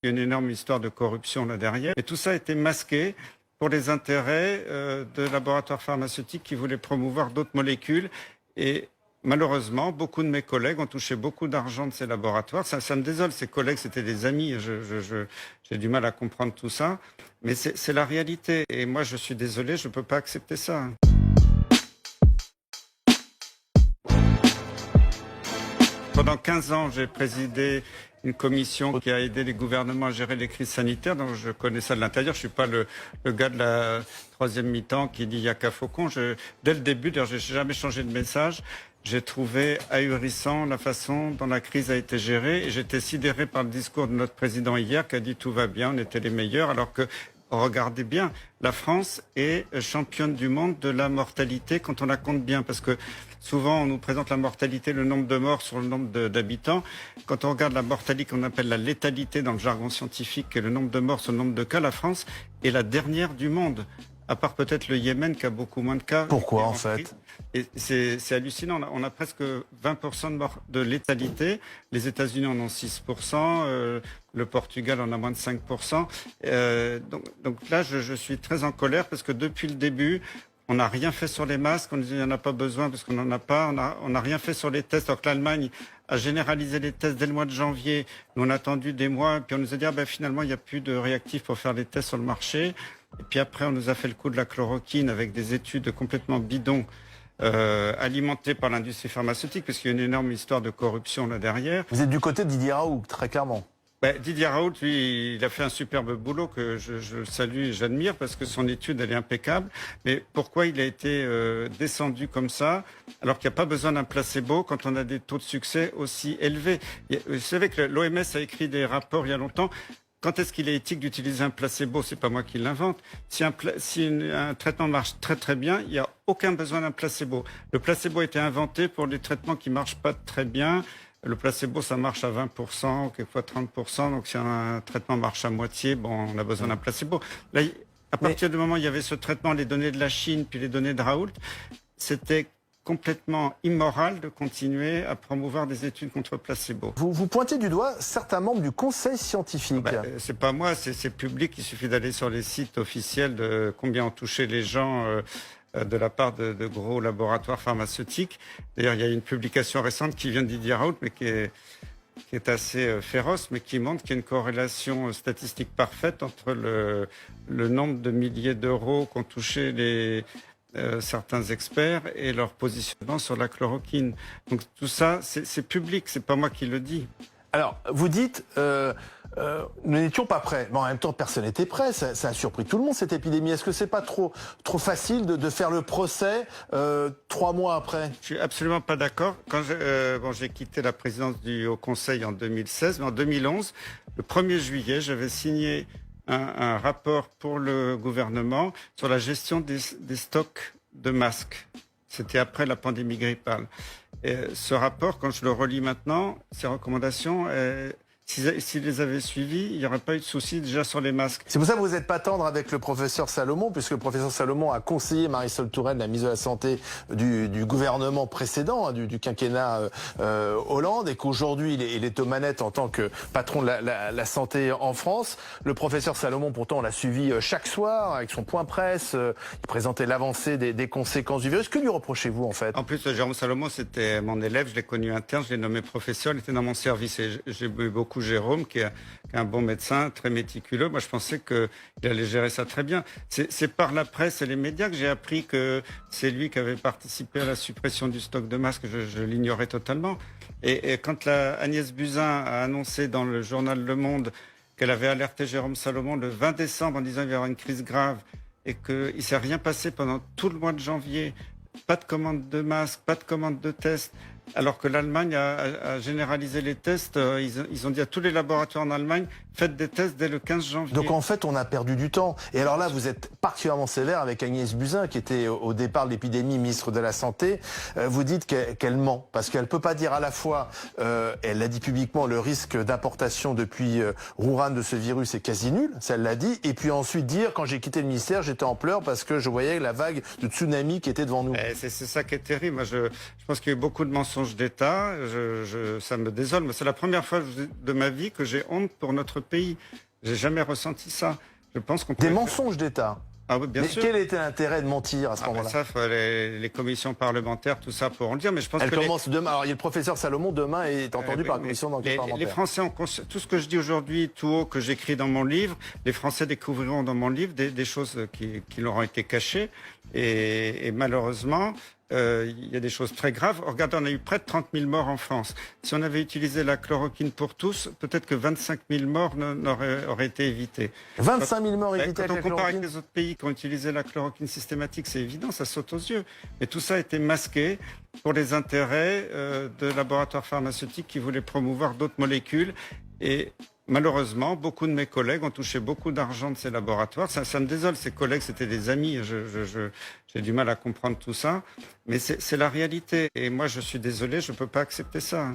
Il y a une énorme histoire de corruption là derrière. Et tout ça a été masqué pour les intérêts de laboratoires pharmaceutiques qui voulaient promouvoir d'autres molécules. Et malheureusement, beaucoup de mes collègues ont touché beaucoup d'argent de ces laboratoires. Ça me désole, ces collègues, c'était des amis. J'ai du mal à comprendre tout ça. Mais c'est la réalité. Et moi, je suis désolé, je ne peux pas accepter ça. Pendant 15 ans, j'ai présidé une commission qui a aidé les gouvernements à gérer les crises sanitaires. Donc je connais ça de l'intérieur. Je suis pas le gars de la troisième mi-temps qui dit il y a qu'à Faucon. Dès le début, d'ailleurs, j'ai jamais changé de message. J'ai trouvé ahurissant la façon dont la crise a été gérée. Et j'étais sidéré par le discours de notre président hier qui a dit tout va bien, on était les meilleurs, alors que regardez bien, la France est championne du monde de la mortalité quand on la compte bien, parce que souvent on nous présente la mortalité, le nombre de morts sur le nombre d'habitants. Quand on regarde la mortalité qu'on appelle la létalité dans le jargon scientifique, et le nombre de morts sur le nombre de cas, la France est la dernière du monde, à part peut-être le Yémen qui a beaucoup moins de cas. Pourquoi en fait? Et c'est hallucinant, on a presque 20% de létalité, les États-Unis en ont 6%, le Portugal en a moins de 5%. Donc là, je suis très en colère parce que depuis le début, on n'a rien fait sur les masques, on dit qu'il n'y en a pas besoin parce qu'on n'en a pas, on n'a rien fait sur les tests, alors que l'Allemagne a généralisé les tests dès le mois de janvier. Nous, on a attendu des mois, puis on nous a dit finalement, il n'y a plus de réactifs pour faire les tests sur le marché. Et puis après, on nous a fait le coup de la chloroquine avec des études complètement bidons, alimentées par l'industrie pharmaceutique, parce qu'il y a une énorme histoire de corruption là derrière. Vous êtes du côté de Didier Raoult, très clairement. Didier Raoult, lui, il a fait un superbe boulot que je salue et j'admire parce que son étude, elle est impeccable. Mais pourquoi il a été descendu comme ça, alors qu'il n'y a pas besoin d'un placebo quand on a des taux de succès aussi élevés? Vous savez que l'OMS a écrit des rapports il y a longtemps. Quand est-ce qu'il est éthique d'utiliser un placebo? C'est pas moi qui l'invente. Si un traitement marche très très bien, il n'y a aucun besoin d'un placebo. Le placebo a été inventé pour les traitements qui marchent pas très bien. Le placebo, ça marche à 20%, quelquefois 30%. Donc si un traitement marche à moitié, on a besoin d'un placebo. Là, à partir du moment où il y avait ce traitement, les données de la Chine, puis les données de Raoult, c'était complètement immoral de continuer à promouvoir des études contre le placebo. Vous pointez du doigt certains membres du conseil scientifique. C'est pas moi, c'est public. Il suffit d'aller sur les sites officiels de combien ont touché les gens de la part de gros laboratoires pharmaceutiques. D'ailleurs, il y a une publication récente qui vient de Didier Raoult, mais qui est assez féroce, mais qui montre qu'il y a une corrélation statistique parfaite entre le nombre de milliers d'euros qu'ont touché certains experts et leur positionnement sur la chloroquine. Donc tout ça, c'est public, c'est pas moi qui le dis. Alors, vous dites, nous n'étions pas prêts, mais en même temps, personne n'était prêt. Ça a surpris tout le monde, cette épidémie. Est-ce que c'est pas trop facile de faire le procès 3 mois après? Je suis absolument pas d'accord. Quand j'ai quitté la présidence du Haut Conseil en 2016, mais en 2011, le 1er juillet, j'avais signé un rapport pour le gouvernement sur la gestion des stocks de masques. C'était après la pandémie grippale. Et ce rapport, quand je le relis maintenant, ces recommandations, s'ils les avaient suivies, il n'y aurait pas eu de souci déjà sur les masques. C'est pour ça que vous n'êtes pas tendre avec le professeur Salomon, puisque le professeur Salomon a conseillé Marisol Touraine, la ministre de la Santé du gouvernement précédent, du quinquennat Hollande, et qu'aujourd'hui il est aux manettes en tant que patron de la santé en France. Le professeur Salomon, pourtant, on l'a suivi chaque soir avec son point presse. Il présentait l'avancée des conséquences du virus. Que lui reprochez-vous en fait? En plus, Jérôme Salomon, c'était mon élève, je l'ai connu interne, je l'ai nommé professeur, il était dans mon service et j'ai eu beaucoup Jérôme, qui est un bon médecin, très méticuleux. Moi, je pensais qu'il allait gérer ça très bien. C'est par la presse et les médias que j'ai appris que c'est lui qui avait participé à la suppression du stock de masques. Je l'ignorais totalement. Et quand Agnès Buzyn a annoncé dans le journal Le Monde qu'elle avait alerté Jérôme Salomon le 20 décembre en disant qu'il y aura une crise grave et qu'il ne s'est rien passé pendant tout le mois de janvier, pas de commande de masques, pas de commande de tests, alors que l'Allemagne a généralisé les tests. Ils ont dit à tous les laboratoires en Allemagne, faites des tests dès le 15 janvier. Donc en fait, on a perdu du temps. Et alors là, vous êtes particulièrement sévère avec Agnès Buzyn, qui était au départ de l'épidémie ministre de la Santé. Vous dites qu'elle ment, parce qu'elle peut pas dire à la fois, elle l'a dit publiquement, le risque d'importation depuis Wuhan de ce virus est quasi nul, ça elle l'a dit, et puis ensuite dire, quand j'ai quitté le ministère, j'étais en pleurs parce que je voyais la vague de tsunami qui était devant nous. C'est ça qui est terrible. Moi, je pense qu'il y a eu beaucoup de mensonges mensonge d'État. Ça me désole, mais c'est la première fois de ma vie que j'ai honte pour notre pays. J'ai jamais ressenti ça. Je pense qu'on peut... Des mensonges d'État. Ah oui, bien Mais sûr. quel était l'intérêt de mentir à ce moment-là? Ça, les commissions parlementaires, tout ça pour en dire. Mais je pense Elle que commence demain. Alors il y a le professeur Salomon demain est entendu par la commission d'enquête les parlementaire. Français ont tout ce que je dis aujourd'hui tout haut, que j'écris dans mon livre, les Français découvriront dans mon livre des choses qui leur ont été cachées. Et malheureusement, il y a des choses très graves. Regardez, on a eu près de 30 000 morts en France. Si on avait utilisé la chloroquine pour tous, peut-être que 25 000 morts auraient été évitées. 25 000 morts évités Quand avec on la compare avec chloroquine. les autres pays qui ont utilisé la chloroquine systématique, c'est évident, ça saute aux yeux. Mais tout ça a été masqué pour les intérêts de laboratoires pharmaceutiques qui voulaient promouvoir d'autres molécules. Et malheureusement, beaucoup de mes collègues ont touché beaucoup d'argent de ces laboratoires. Ça me désole, ces collègues, c'était des amis. J'ai du mal à comprendre tout ça. Mais c'est la réalité. Et moi, je suis désolé, je ne peux pas accepter ça.